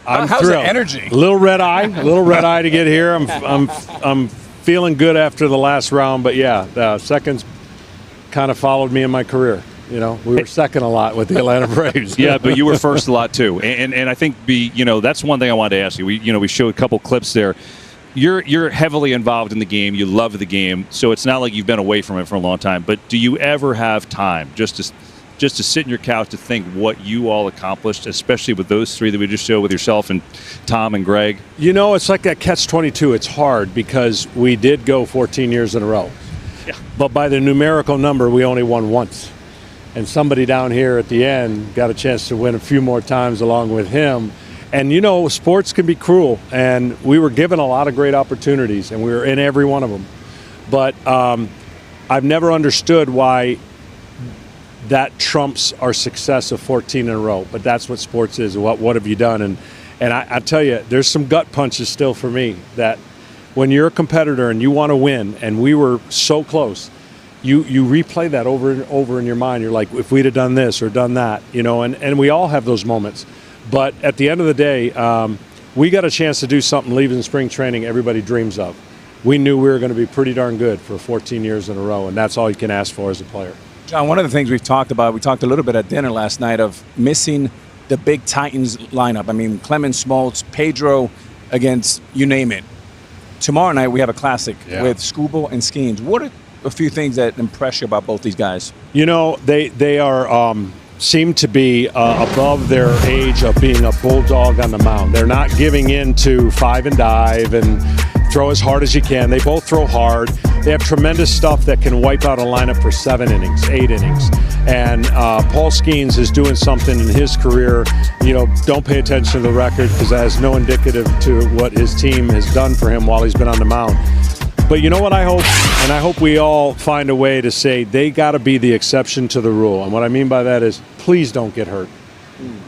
I'm How's thrilled. the energy? A little red eye to get here. I'm feeling good after the last round, but yeah, seconds kind of followed me in my career. You know, we were second a lot with the Atlanta Braves. Yeah, but you were first a lot too, and I think that's one thing I wanted to ask you. We showed a couple clips there. You're heavily involved in the game. You love the game, so it's not like you've been away from it for a long time. But do you ever have time just to sit in your couch to think what you all accomplished, especially with those three that we just showed with yourself and Tom and Greg? You know, it's like that catch-22. It's hard because we did go 14 years in a row. Yeah. But by the numerical number, we only won once. And somebody down here at the end got a chance to win a few more times along with him. And, you know, sports can be cruel. And we were given a lot of great opportunities, and we were in every one of them. But I've never understood why that trumps our success of 14 in a row. But that's what sports is. What have you done? And I tell you, there's some gut punches still for me that when you're a competitor and you want to win, and we were so close, you replay that over and over in your mind. You're like, if we'd have done this or done that, you know, and we all have those moments. But at the end of the day, we got a chance to do something leaving spring training everybody dreams of. We knew we were going to be pretty darn good for 14 years in a row, and that's all you can ask for as a player. John, one of the things we've talked about, we talked a little bit at dinner last night of missing the big Titans lineup. I mean, Clemens, Smoltz, Pedro against you name it. Tomorrow night we have a classic with Skubal and Skeens. What are a few things that impress you about both these guys? You know, they are seem to be above their age of being a bulldog on the mound. They're not giving in to five and dive and throw as hard as you can. They both throw hard. They have tremendous stuff that can wipe out a lineup for 7 innings, 8 innings. And Paul Skeens is doing something in his career. You know, don't pay attention to the record because that is no indicative to what his team has done for him while he's been on the mound. But you know what I hope? And I hope we all find a way to say they got to be the exception to the rule. And what I mean by that is please don't get hurt.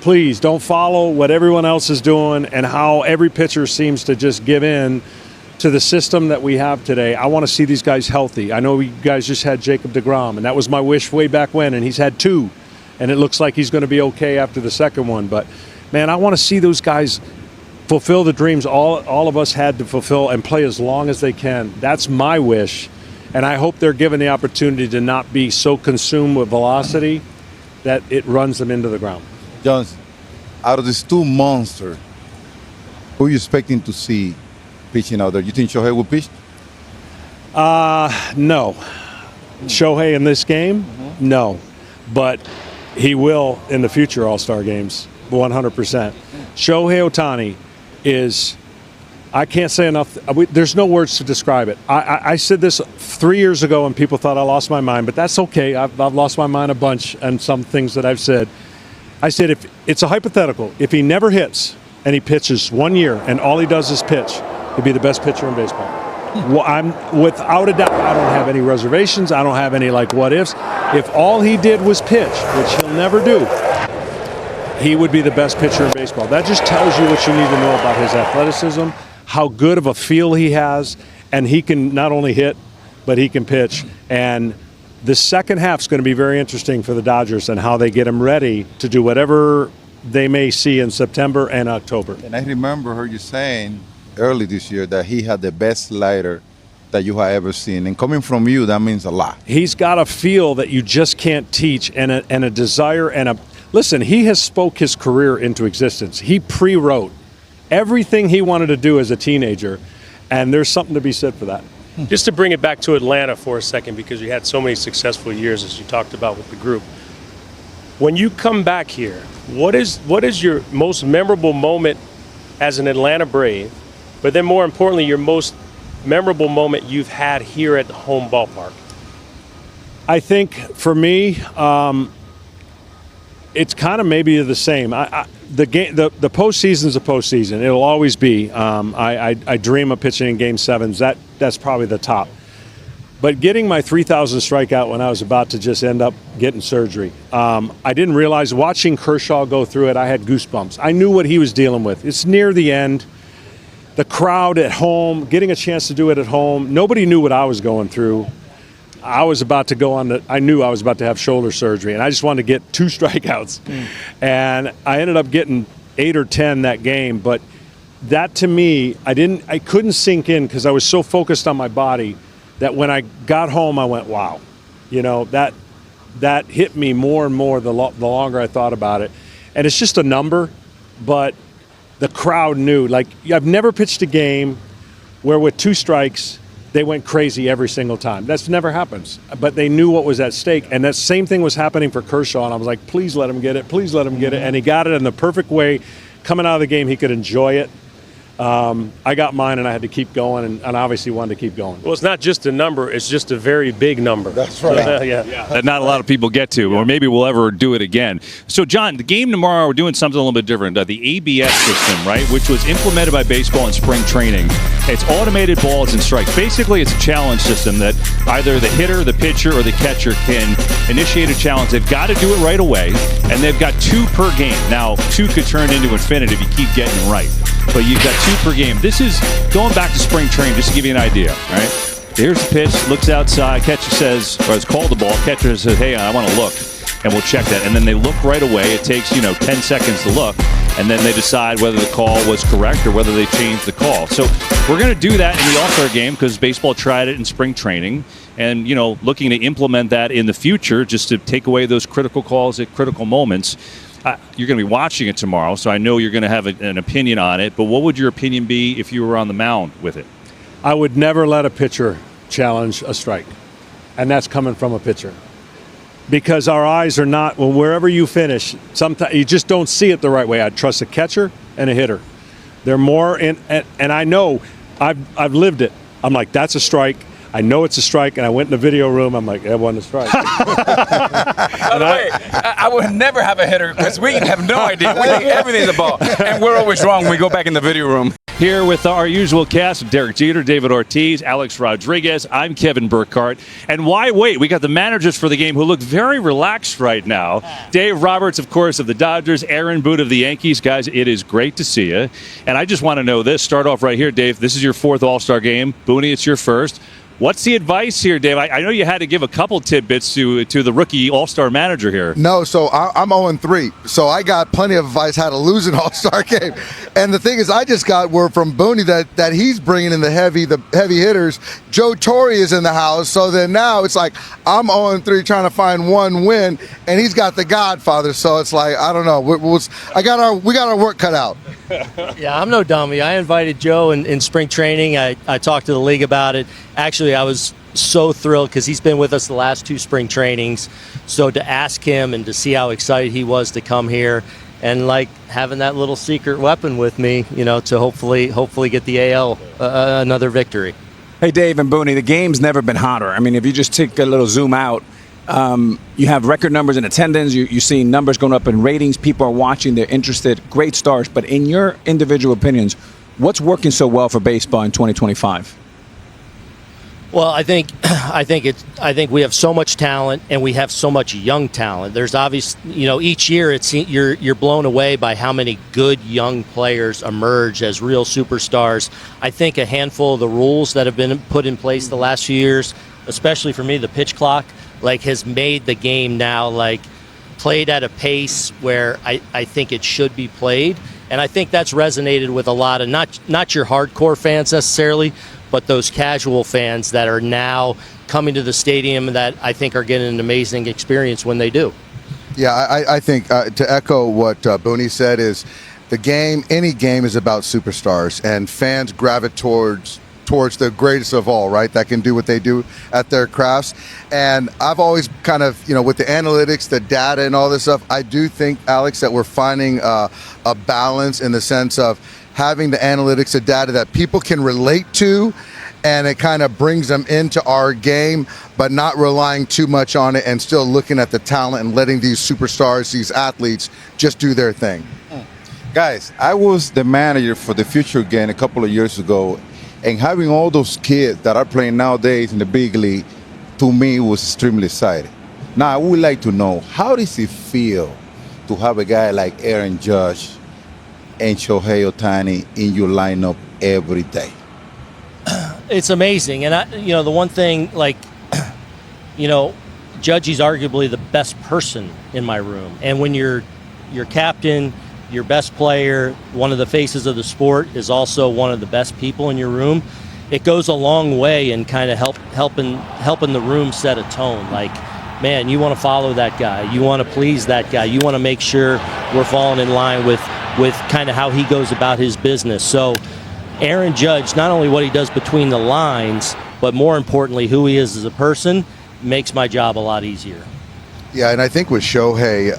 Please don't follow what everyone else is doing and how every pitcher seems to just give in to the system that we have today. I want to see these guys healthy. I know you guys just had Jacob deGrom, and that was my wish way back when, and he's had 2. And it looks like he's going to be okay after the second one. But, man, I want to see those guys fulfill the dreams all of us had to fulfill and play as long as they can. That's my wish. And I hope they're given the opportunity to not be so consumed with velocity that it runs them into the ground. Jones, out of these 2 monsters, who are you expecting to see pitching out there? You think Shohei will pitch? No. Shohei in this game? No. But he will in the future All-Star games, 100%. Shohei Ohtani is, I can't say enough. There's no words to describe it. I said this 3 years ago and people thought I lost my mind, but that's okay. I've lost my mind a bunch on some things that I've said. I said if it's a hypothetical, if he never hits and he pitches 1 year and all he does is pitch, he'd be the best pitcher in baseball. Well, I'm without a doubt. I don't have any reservations. I don't have any what ifs. If all he did was pitch, which he'll never do, he would be the best pitcher in baseball. That just tells you what you need to know about his athleticism, how good of a feel he has, and he can not only hit, but he can pitch. And the second half is going to be very interesting for the Dodgers and how they get him ready to do whatever they may see in September and October. And I remember heard you saying early this year that he had the best slider that you have ever seen. And coming from you, that means a lot. He's got a feel that you just can't teach and a desire and a... Listen, he has spoke his career into existence. He pre-wrote everything he wanted to do as a teenager, and there's something to be said for that. Just to bring it back to Atlanta for a second, because you had so many successful years, as you talked about with the group. When you come back here, what is your most memorable moment as an Atlanta Brave, but then more importantly, your most memorable moment you've had here at the home ballpark? I think for me, it's kind of maybe the same. The postseason's a postseason. It'll always be. I dream of pitching in Game 7s. That's probably the top. But getting my 3,000 strikeout when I was about to just end up getting surgery, I didn't realize. Watching Kershaw go through it, I had goosebumps. I knew what he was dealing with. It's near the end. The crowd at home, getting a chance to do it at home. Nobody knew what I was going through. I was about to I knew I was about to have shoulder surgery, and I just wanted to get 2 strikeouts. And I ended up getting 8 or 10 that game, but that to me, I couldn't sink in because I was so focused on my body that when I got home, I went, wow, that hit me more and more the longer I thought about it. And it's just a number, but the crowd knew. Like, I've never pitched a game where with 2 strikes, they went crazy every single time. That's never happens. But they knew what was at stake. And that same thing was happening for Kershaw. And I was like, please let him get it. Please let him get it. And he got it in the perfect way. Coming out of the game, he could enjoy it. I got mine, and I had to keep going, and obviously wanted to keep going. Well, it's not just a number; it's just a very big number. That's right. Yeah. That not a lot of people get to, or maybe we'll ever do it again. So, John, the game tomorrow, we're doing something a little bit different. The ABS system, right, which was implemented by baseball in spring training. It's automated balls and strikes. Basically, it's a challenge system that either the hitter, the pitcher, or the catcher can initiate a challenge. They've got to do it right away, and they've got 2 per game. Now, 2 could turn into infinity if you keep getting it right. But you've got 2 per game. This is going back to spring training, just to give you an idea, right? Here's the pitch, looks outside, catcher says, or it's called the ball, catcher says, hey, I want to look, and we'll check that. And then they look right away. It takes, 10 seconds to look, and then they decide whether the call was correct or whether they changed the call. So we're going to do that in the All-Star game because baseball tried it in spring training, and, looking to implement that in the future just to take away those critical calls at critical moments. You're going to be watching it tomorrow, so I know you're going to have an opinion on it. But what would your opinion be if you were on the mound with it? I would never let a pitcher challenge a strike, and that's coming from a pitcher. Because our eyes are not, well, wherever you finish, sometimes you just don't see it the right way. I'd trust a catcher and a hitter. They're more in, and I know I've lived it. I'm like, that's a strike. I know it's a strike, and I went in the video room. I'm like, that wasn't a strike. By the way, I would never have a hitter because we have no idea. We think everything's a ball, and we're always wrong when we go back in the video room. Here with our usual cast of Derek Jeter, David Ortiz, Alex Rodriguez, I'm Kevin Burkhardt. And why wait? We got the managers for the game who look very relaxed right now. Dave Roberts, of course, of the Dodgers, Aaron Boone of the Yankees. Guys, it is great to see you. And I just want to know this. Start off right here, Dave. This is your 4th All-Star game. Booney, it's your first. What's the advice here, Dave? I know you had to give a couple tidbits to the rookie All-Star manager here. No, so I'm 0-3. So I got plenty of advice how to lose an All-Star game. And the thing is, I just got word from Booney that he's bringing in the heavy hitters. Joe Torre is in the house. So then now it's like I'm 0-3 trying to find 1 win, and he's got the Godfather. So it's like, I don't know. We got our work cut out. Yeah, I'm no dummy. I invited Joe in spring training. I talked to the league about it. Actually, I was so thrilled because he's been with us the last 2 spring trainings. So to ask him and to see how excited he was to come here and like having that little secret weapon with me, to hopefully get the AL another victory. Hey, Dave and Booney, the game's never been hotter. I mean, if you just take a little zoom out, you have record numbers in attendance. You see numbers going up in ratings. People are watching. They're interested. Great stars. But in your individual opinions, what's working so well for baseball in 2025? Well, I think we have so much talent and we have so much young talent. There's each year you're blown away by how many good young players emerge as real superstars. I think a handful of the rules that have been put in place the last few years, especially for me, the pitch clock, has made the game now played at a pace where I think it should be played. And I think that's resonated with a lot of not your hardcore fans necessarily, but those casual fans that are now coming to the stadium that I think are getting an amazing experience when they do. Yeah, I think to echo what Booney said is any game is about superstars, and fans gravitate towards the greatest of all, right? That can do what they do at their crafts. And I've always kind of, with the analytics, the data and all this stuff, I do think, Alex, that we're finding a balance in the sense of having the analytics, the data that people can relate to, and it kind of brings them into our game, but not relying too much on it and still looking at the talent and letting these superstars, these athletes, just do their thing. Guys, I was the manager for the Future game a couple of years ago, and having all those kids that are playing nowadays in the big league, to me, was extremely exciting. Now, I would like to know, how does it feel to have a guy like Aaron Judge and Shohei Ohtani in your lineup every day? It's amazing. And, the one thing, Judge is arguably the best person in my room. And when your captain, your best player, one of the faces of the sport, is also one of the best people in your room, it goes a long way in kind of helping the room set a tone. Like, man, you want to follow that guy, you want to please that guy, you want to make sure we're falling in line with kind of how he goes about his business. So Aaron Judge, not only what he does between the lines, but more importantly, who he is as a person, makes my job a lot easier. Yeah, and I think with Shohei,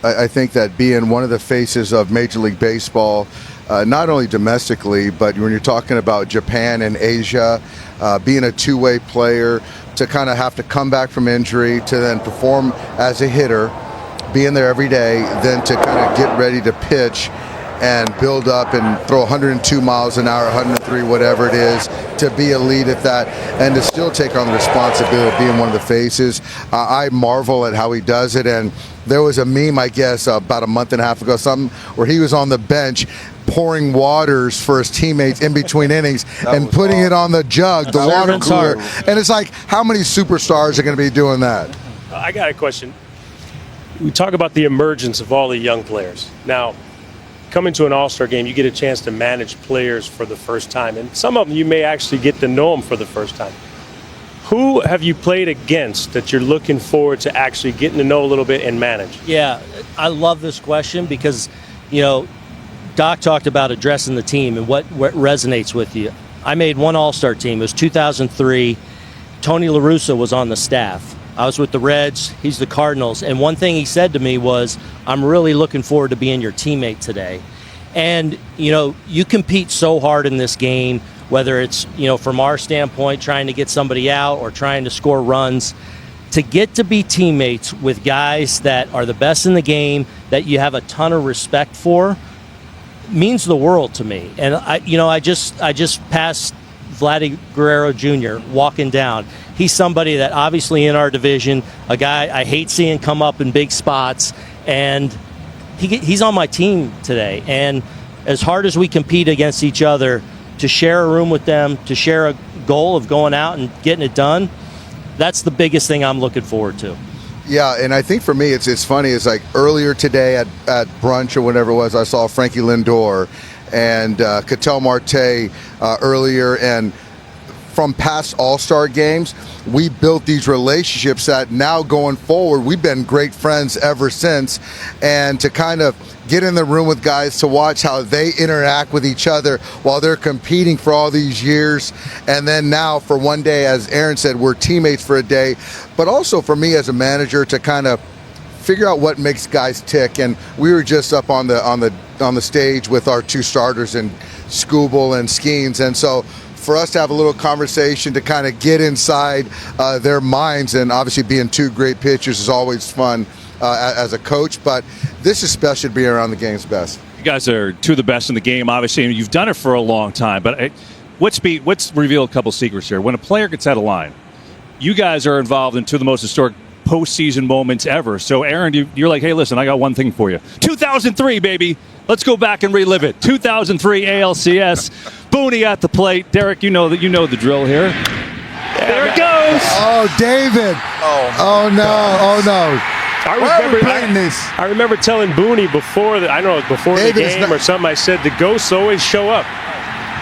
I think that being one of the faces of Major League Baseball, not only domestically, but when you're talking about Japan and Asia, being a two-way player, to kind of have to come back from injury, to then perform as a hitter, being there every day, then to kind of get ready to pitch and build up and throw 102 miles an hour, 103, whatever it is, to be elite at that, and to still take on the responsibility of being one of the faces. I marvel at how he does it, and there was a meme, I guess, about a month and a half ago, something, where he was on the bench pouring waters for his teammates in between innings and putting it on the jug, the water cooler. And it's like, how many superstars are going to be doing that? I got a question. We talk about the emergence of all the young players. Now, coming to an All-Star game, you get a chance to manage players for the first time, and some of them you may actually get to know them for the first time. Who have you played against that you're looking forward to actually getting to know a little bit and manage? Yeah, I love this question because, you know, Doc talked about addressing the team and what resonates with you. I made one All-Star team. It was 2003. Tony La Russa was on the staff. I was with the Reds. He's the Cardinals. And one thing he said to me was, I'm really looking forward to being your teammate today. And, you know, you compete so hard in this game, whether it's, you know, from our standpoint, trying to get somebody out or trying to score runs. To get to be teammates with guys that are the best in the game, that you have a ton of respect for, means the world to me. And I just passed Vladdy Guerrero Jr. walking down. He's somebody that obviously in our division, a guy I hate seeing come up in big spots, and he's on my team today. And as hard as we compete against each other, to share a room with them, to share a goal of going out and getting it done, that's the biggest thing I'm looking forward to. Yeah, and I think for me, it's funny. It's like earlier today at brunch or whatever it was, I saw Frankie Lindor and Ketel Marte earlier, and from past All-Star games, we built these relationships that now going forward, we've been great friends ever since. And to kind of get in the room with guys to watch how they interact with each other while they're competing for all these years. And then now for one day, as Aaron said, we're teammates for a day. But also for me as a manager to kind of figure out what makes guys tick. And we were just up on the stage with our two starters in Skubal and Skeens. And so for us to have a little conversation to kind of get inside their minds, and obviously being two great pitchers is always fun as a coach, but this is special to be around the game's best. You guys are two of the best in the game, obviously, and you've done it for a long time. But let's reveal a couple secrets here. When a player gets out of line, you guys are involved in two of the most historic postseason moments ever. So, Aaron, you're like, hey, listen, I got one thing for you. 2003, baby. Let's go back and relive it. 2003 ALCS. Booney at the plate. Derek, you know the drill here. There it goes. Oh, David. Oh no. Oh no. I remember telling Booney before the game or something. I said the ghosts always show up.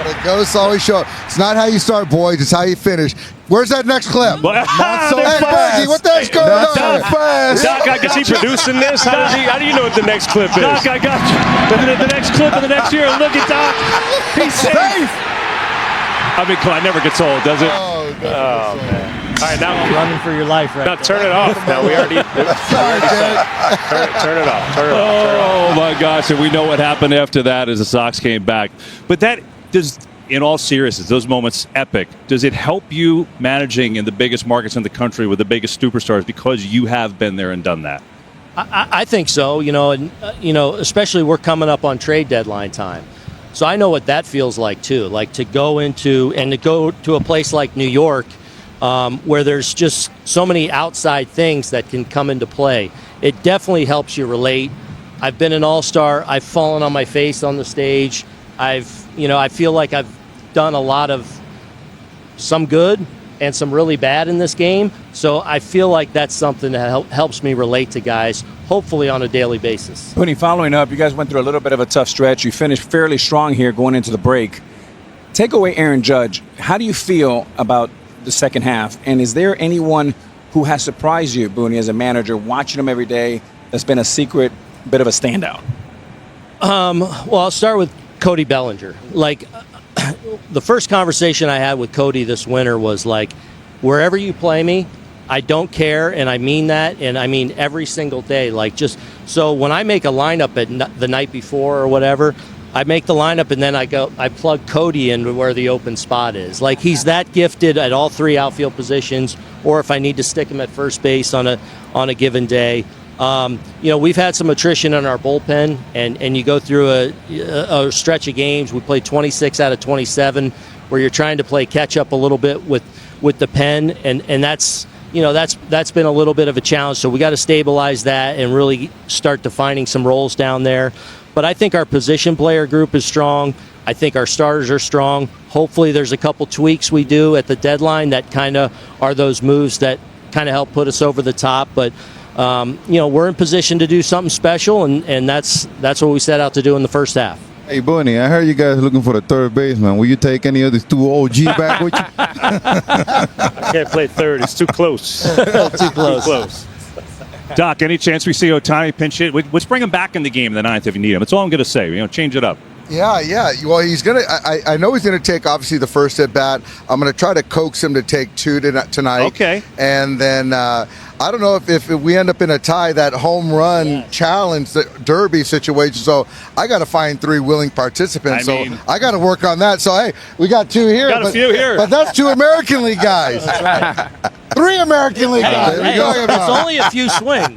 The ghosts always show up. It's not how you start, boys. It's how you finish. Where's that next clip? Not so fast. What the heck's going on? Doc, is he producing this? How do you know what the next clip is? Doc, I got you. The next clip of the next year. Look at Doc. He's safe. I mean, come on, it never gets old, does it? Oh man. All right, now Running for your life right now turn it off. Now we already said turn it off. Oh my gosh, and we know what happened after that as the Sox came back. But that does, in all seriousness, those moments epic. Does it help you managing in the biggest markets in the country with the biggest superstars because you have been there and done that? I think so. And especially we're coming up on trade deadline time. So I know what that feels like too. Like to go to a place like New York, where there's just so many outside things that can come into play. It definitely helps you relate. I've been an all-star. I've fallen on my face on the stage. I feel like I've done a lot of some good, and some really bad in this game. So I feel like that's something that helps me relate to guys, hopefully on a daily basis. Booney, following up, you guys went through a little bit of a tough stretch. You finished fairly strong here going into the break. Take away Aaron Judge. How do you feel about the second half? And is there anyone who has surprised you, Booney, as a manager, watching him every day, that's been a secret bit of a standout? Well, I'll start with Cody Bellinger. Like, the first conversation I had with Cody this winter was like, wherever you play me, I don't care, and I mean that, and I mean every single day. Like, just so when I make a lineup at the night before or whatever, I make the lineup and then I plug Cody into where the open spot is. Like, he's that gifted at all three outfield positions, or if I need to stick him at first base on a given day. We've had some attrition in our bullpen, and you go through a stretch of games. We played 26 out of 27, where you're trying to play catch up a little bit with the pen, and that's been a little bit of a challenge. So we got to stabilize that and really start defining some roles down there. But I think our position player group is strong. I think our starters are strong. Hopefully there's a couple tweaks we do at the deadline that kind of are those moves that kind of help put us over the top. But we're in position to do something special, and that's what we set out to do in the first half. Hey, Booney, I heard you guys looking for the third baseman. Will you take any of these two OG back with you? I can't play third. It's too close. Too close. Doc, any chance we see Ohtani pinch hit? Let's bring him back in the game in the ninth if you need him. That's all I'm going to say. Change it up. Yeah. Well, he's gonna. I know he's gonna take obviously the first at bat. I'm gonna try to coax him to take two tonight. Okay. And then I don't know if we end up in a tie, that home run challenge, the derby situation. So I got to find three willing participants. So I got to work on that. So hey, we got two here. Got a few here. But that's two American League guys. Three American League guys. It's only a few swings.